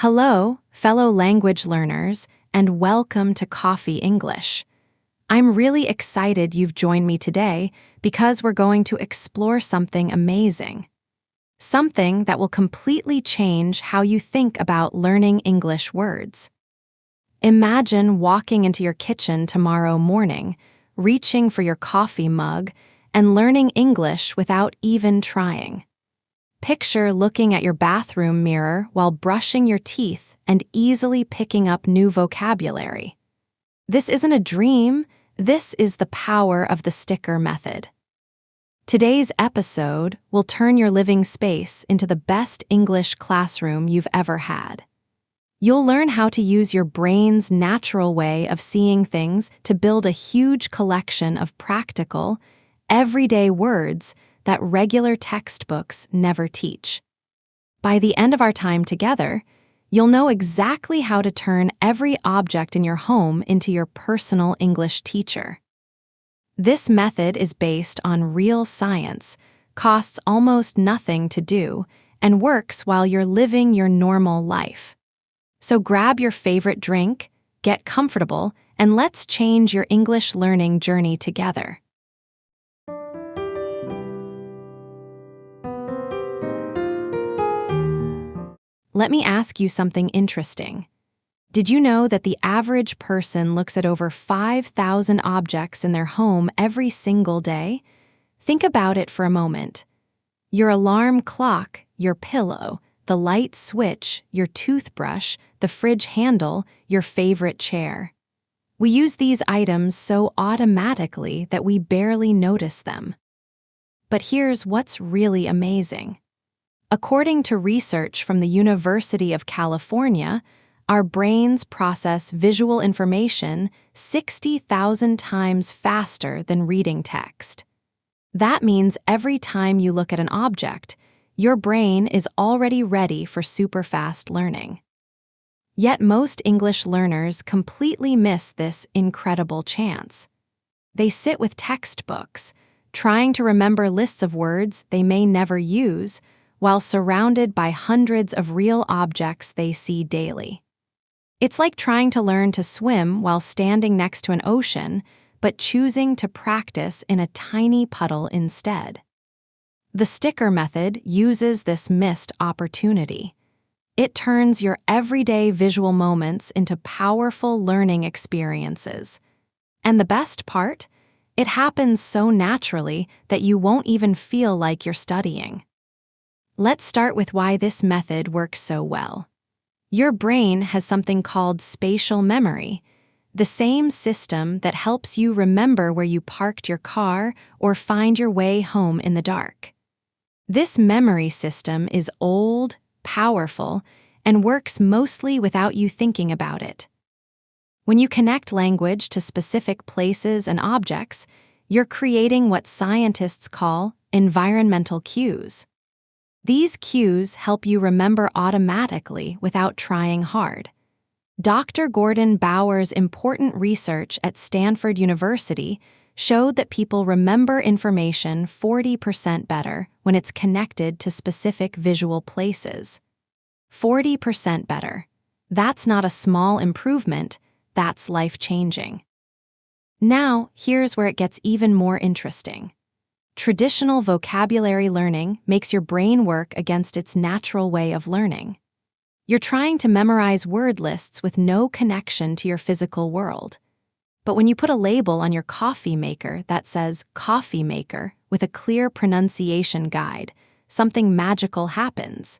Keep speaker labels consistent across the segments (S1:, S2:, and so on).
S1: Hello, fellow language learners, and welcome to Coffee English. I'm really excited you've joined me today because we're going to explore something amazing. Something that will completely change how you think about learning English words. Imagine walking into your kitchen tomorrow morning, reaching for your coffee mug, and learning English without even trying. Picture looking at your bathroom mirror while brushing your teeth and easily picking up new vocabulary. This isn't a dream, this is the power of the sticker method. Today's episode will turn your living space into the best English classroom you've ever had. You'll learn how to use your brain's natural way of seeing things to build a huge collection of practical, everyday words that regular textbooks never teach. By the end of our time together, you'll know exactly how to turn every object in your home into your personal English teacher. This method is based on real science, costs almost nothing to do, and works while you're living your normal life. So grab your favorite drink, get comfortable, and let's change your English learning journey together. Let me ask you something interesting. Did you know that the average person looks at over 5,000 objects in their home every single day? Think about it for a moment. Your alarm clock, your pillow, the light switch, your toothbrush, the fridge handle, your favorite chair. We use these items so automatically that we barely notice them. But here's what's really amazing. According to research from the University of California, our brains process visual information 60,000 times faster than reading text. That means every time you look at an object, your brain is already ready for super-fast learning. Yet most English learners completely miss this incredible chance. They sit with textbooks, trying to remember lists of words they may never use, while surrounded by hundreds of real objects they see daily. It's like trying to learn to swim while standing next to an ocean, but choosing to practice in a tiny puddle instead. The sticker method uses this missed opportunity. It turns your everyday visual moments into powerful learning experiences. And the best part? It happens so naturally that you won't even feel like you're studying. Let's start with why this method works so well. Your brain has something called spatial memory, the same system that helps you remember where you parked your car or find your way home in the dark. This memory system is old, powerful, and works mostly without you thinking about it. When you connect language to specific places and objects, you're creating what scientists call environmental cues. These cues help you remember automatically without trying hard. Dr. Gordon Bower's important research at Stanford University showed that people remember information 40% better when it's connected to specific visual places. 40% better. That's not a small improvement, that's life-changing. Now, here's where it gets even more interesting. Traditional vocabulary learning makes your brain work against its natural way of learning. You're trying to memorize word lists with no connection to your physical world. But when you put a label on your coffee maker that says "coffee maker" with a clear pronunciation guide, something magical happens.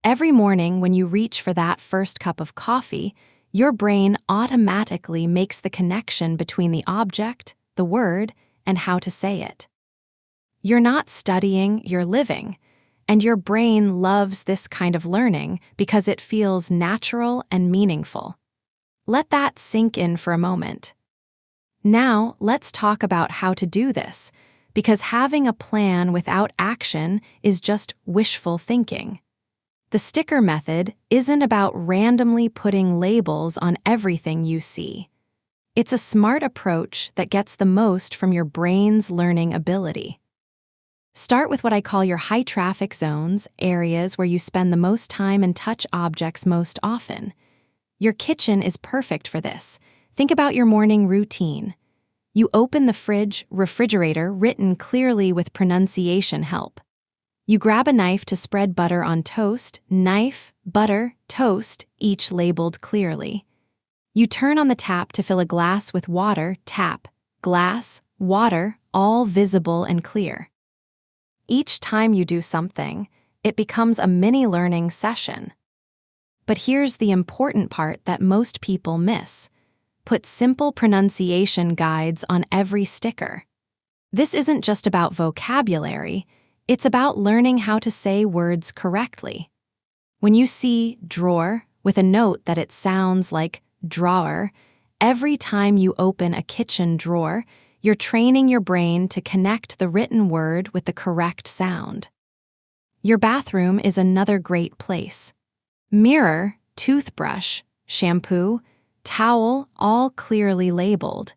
S1: Every morning when you reach for that first cup of coffee, your brain automatically makes the connection between the object, the word, and how to say it. You're not studying, you're living, and your brain loves this kind of learning because it feels natural and meaningful. Let that sink in for a moment. Now, let's talk about how to do this, because having a plan without action is just wishful thinking. The sticker method isn't about randomly putting labels on everything you see. It's a smart approach that gets the most from your brain's learning ability. Start with what I call your high traffic zones, areas where you spend the most time and touch objects most often. Your kitchen is perfect for this. Think about your morning routine. You open the refrigerator written clearly with pronunciation help. You grab a knife to spread butter on toast, knife, butter, toast, each labeled clearly. You turn on the tap to fill a glass with water, tap, glass, water, all visible and clear. Each time you do something, it becomes a mini learning session. But here's the important part that most people miss. Put simple pronunciation guides on every sticker. This isn't just about vocabulary, it's about learning how to say words correctly. When you see drawer with a note that it sounds like drawer, every time you open a kitchen drawer, you're training your brain to connect the written word with the correct sound. Your bathroom is another great place. Mirror, toothbrush, shampoo, towel, all clearly labeled.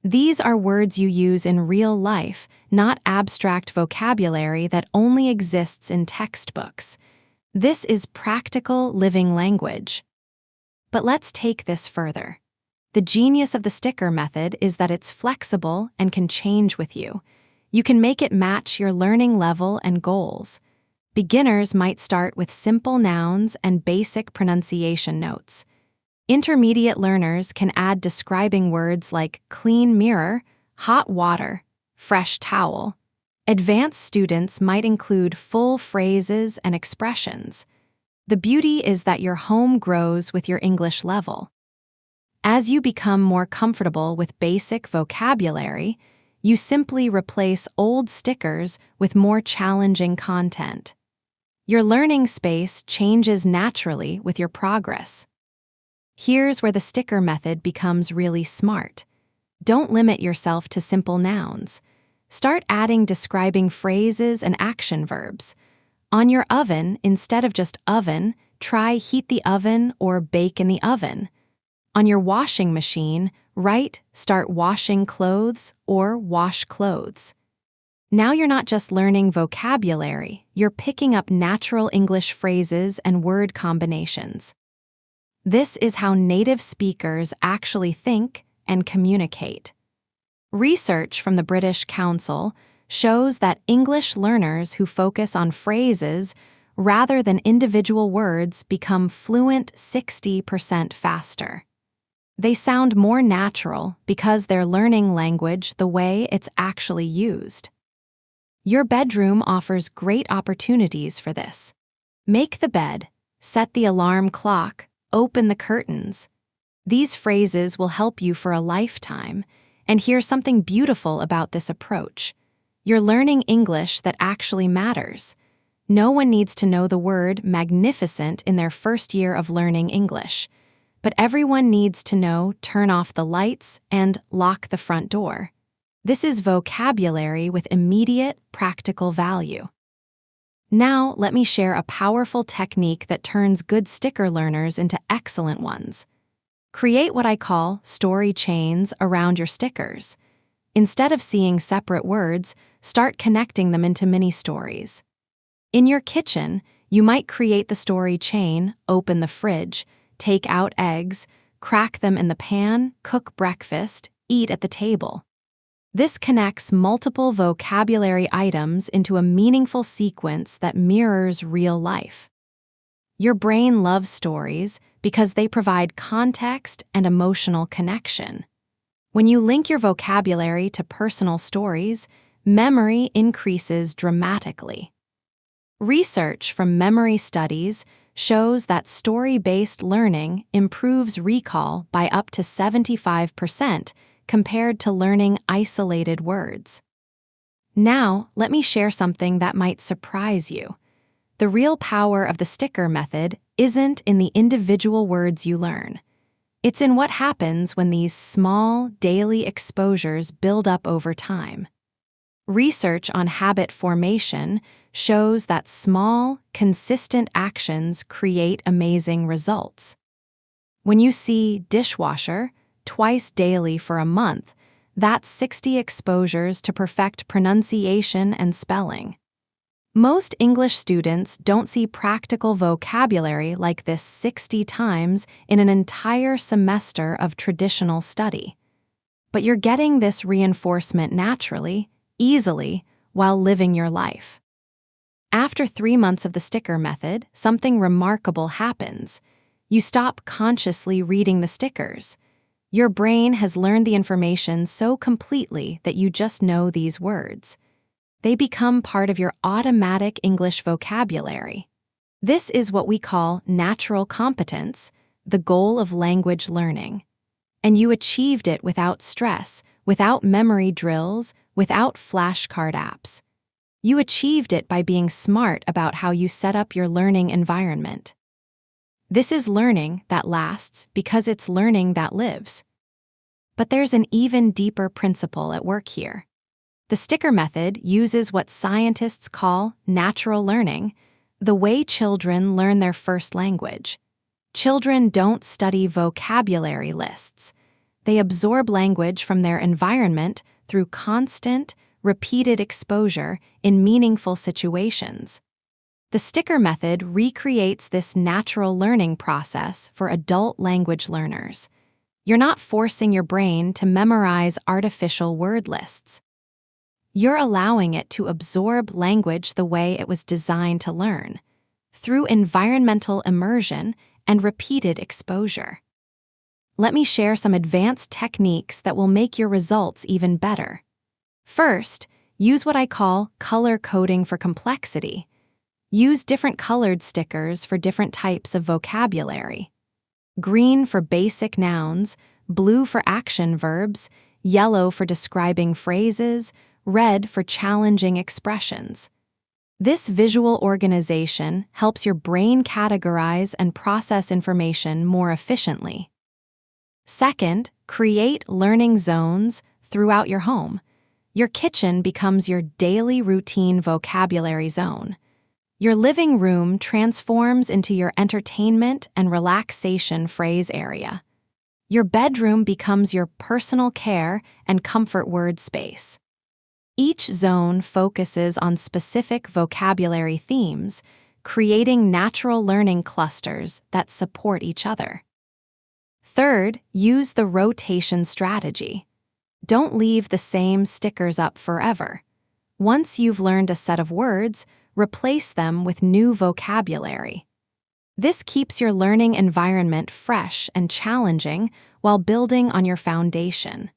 S1: These are words you use in real life, not abstract vocabulary that only exists in textbooks. This is practical living language. But let's take this further. The genius of the sticker method is that it's flexible and can change with you. You can make it match your learning level and goals. Beginners might start with simple nouns and basic pronunciation notes. Intermediate learners can add describing words like clean mirror, hot water, fresh towel. Advanced students might include full phrases and expressions. The beauty is that your home grows with your English level. As you become more comfortable with basic vocabulary, you simply replace old stickers with more challenging content. Your learning space changes naturally with your progress. Here's where the sticker method becomes really smart. Don't limit yourself to simple nouns. Start adding describing phrases and action verbs. On your oven, instead of just oven, try heat the oven or bake in the oven. On your washing machine, write start washing clothes or wash clothes. Now you're not just learning vocabulary, you're picking up natural English phrases and word combinations. This is how native speakers actually think and communicate. Research from the British Council shows that English learners who focus on phrases rather than individual words become fluent 60% faster. They sound more natural because they're learning language the way it's actually used. Your bedroom offers great opportunities for this. Make the bed, set the alarm clock, open the curtains. These phrases will help you for a lifetime, and here's something beautiful about this approach. You're learning English that actually matters. No one needs to know the word magnificent in their first year of learning English, but everyone needs to know turn off the lights and lock the front door. This is vocabulary with immediate, practical value. Now, let me share a powerful technique that turns good sticker learners into excellent ones. Create what I call story chains around your stickers. Instead of seeing separate words, start connecting them into mini stories. In your kitchen, you might create the story chain, open the fridge, take out eggs, crack them in the pan, cook breakfast, eat at the table. This connects multiple vocabulary items into a meaningful sequence that mirrors real life. Your brain loves stories because they provide context and emotional connection. When you link your vocabulary to personal stories, memory increases dramatically. Research from memory studies shows that story-based learning improves recall by up to 75% compared to learning isolated words. Now, let me share something that might surprise you. The real power of the sticker method isn't in the individual words you learn. It's in what happens when these small, daily exposures build up over time. Research on habit formation shows that small, consistent actions create amazing results. When you see dishwasher twice daily for a month, that's 60 exposures to perfect pronunciation and spelling. Most English students don't see practical vocabulary like this 60 times in an entire semester of traditional study. But you're getting this reinforcement naturally, easily, while living your life. After 3 months of the sticker method, something remarkable happens. You stop consciously reading the stickers. Your brain has learned the information so completely that you just know these words. They become part of your automatic English vocabulary. This is what we call natural competence, the goal of language learning. And you achieved it without stress, without memory drills, without flashcard apps. You achieved it by being smart about how you set up your learning environment. This is learning that lasts because it's learning that lives. But there's an even deeper principle at work here. The sticker method uses what scientists call natural learning, the way children learn their first language. Children don't study vocabulary lists. They absorb language from their environment through constant, repeated exposure in meaningful situations. The sticker method recreates this natural learning process for adult language learners. You're not forcing your brain to memorize artificial word lists. You're allowing it to absorb language the way it was designed to learn, through environmental immersion and repeated exposure. Let me share some advanced techniques that will make your results even better. First, use what I call color coding for complexity. Use different colored stickers for different types of vocabulary. Green for basic nouns, blue for action verbs, yellow for describing phrases, red for challenging expressions. This visual organization helps your brain categorize and process information more efficiently. Second, create learning zones throughout your home. Your kitchen becomes your daily routine vocabulary zone. Your living room transforms into your entertainment and relaxation phrase area. Your bedroom becomes your personal care and comfort word space. Each zone focuses on specific vocabulary themes, creating natural learning clusters that support each other. Third, use the rotation strategy. Don't leave the same stickers up forever. Once you've learned a set of words, replace them with new vocabulary. This keeps your learning environment fresh and challenging while building on your foundation.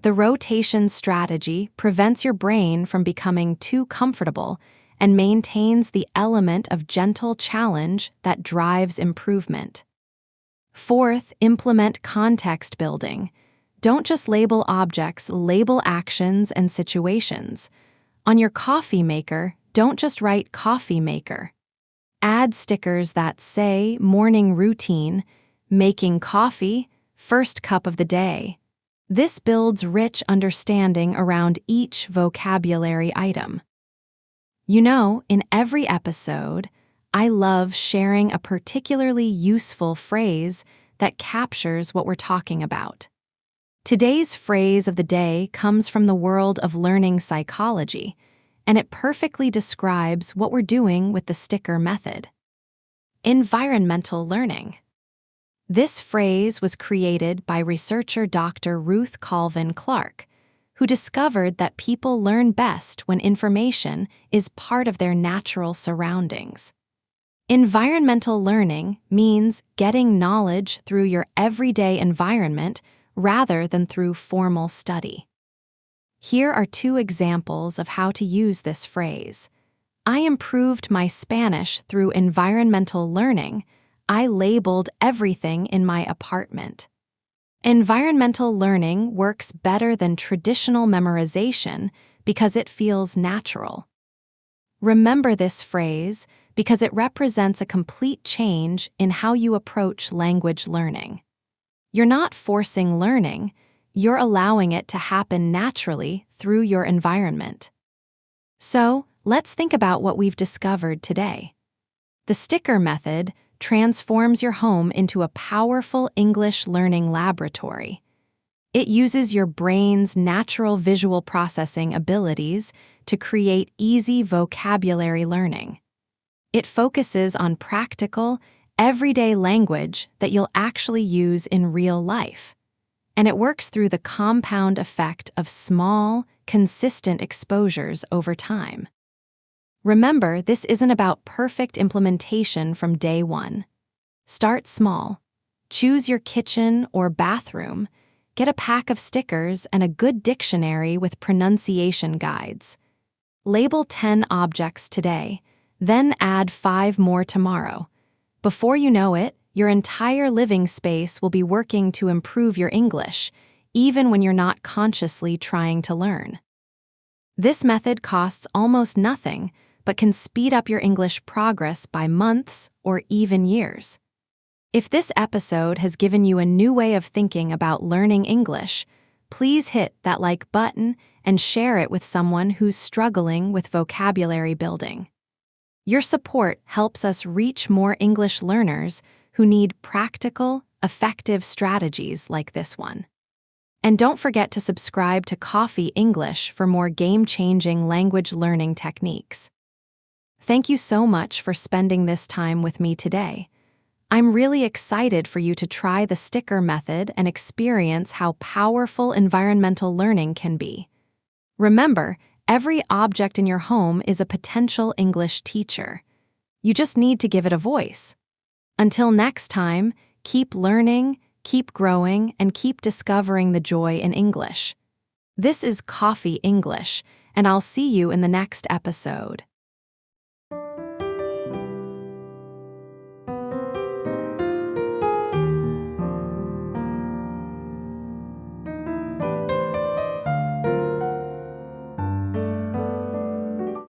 S1: The rotation strategy prevents your brain from becoming too comfortable and maintains the element of gentle challenge that drives improvement. Fourth, implement context building. Don't just label objects, label actions and situations. On your coffee maker, don't just write coffee maker. Add stickers that say morning routine, making coffee, first cup of the day. This builds rich understanding around each vocabulary item. You know, in every episode, I love sharing a particularly useful phrase that captures what we're talking about. Today's phrase of the day comes from the world of learning psychology, and it perfectly describes what we're doing with the sticker method. Environmental learning. This phrase was created by researcher Dr. Ruth Colvin Clark, who discovered that people learn best when information is part of their natural surroundings. Environmental learning means getting knowledge through your everyday environment rather than through formal study. Here are 2 examples of how to use this phrase. I improved my Spanish through environmental learning. I labeled everything in my apartment. Environmental learning works better than traditional memorization because it feels natural. Remember this phrase because it represents a complete change in how you approach language learning. You're not forcing learning, you're allowing it to happen naturally through your environment. So, let's think about what we've discovered today. The sticker method transforms your home into a powerful English learning laboratory. It uses your brain's natural visual processing abilities to create easy vocabulary learning. It focuses on practical, everyday language that you'll actually use in real life. And it works through the compound effect of small, consistent exposures over time. Remember, this isn't about perfect implementation from day one. Start small. Choose your kitchen or bathroom. Get a pack of stickers and a good dictionary with pronunciation guides. Label 10 objects today, then add 5 more tomorrow. Before you know it, your entire living space will be working to improve your English, even when you're not consciously trying to learn. This method costs almost nothing, but can speed up your English progress by months or even years. If this episode has given you a new way of thinking about learning English, please hit that like button and share it with someone who's struggling with vocabulary building. Your support helps us reach more English learners who need practical, effective strategies like this one. And don't forget to subscribe to Coffee English for more game-changing language learning techniques. Thank you so much for spending this time with me today. I'm really excited for you to try the sticker method and experience how powerful environmental learning can be. Remember, every object in your home is a potential English teacher. You just need to give it a voice. Until next time, keep learning, keep growing, and keep discovering the joy in English. This is Coffee English, and I'll see you in the next episode.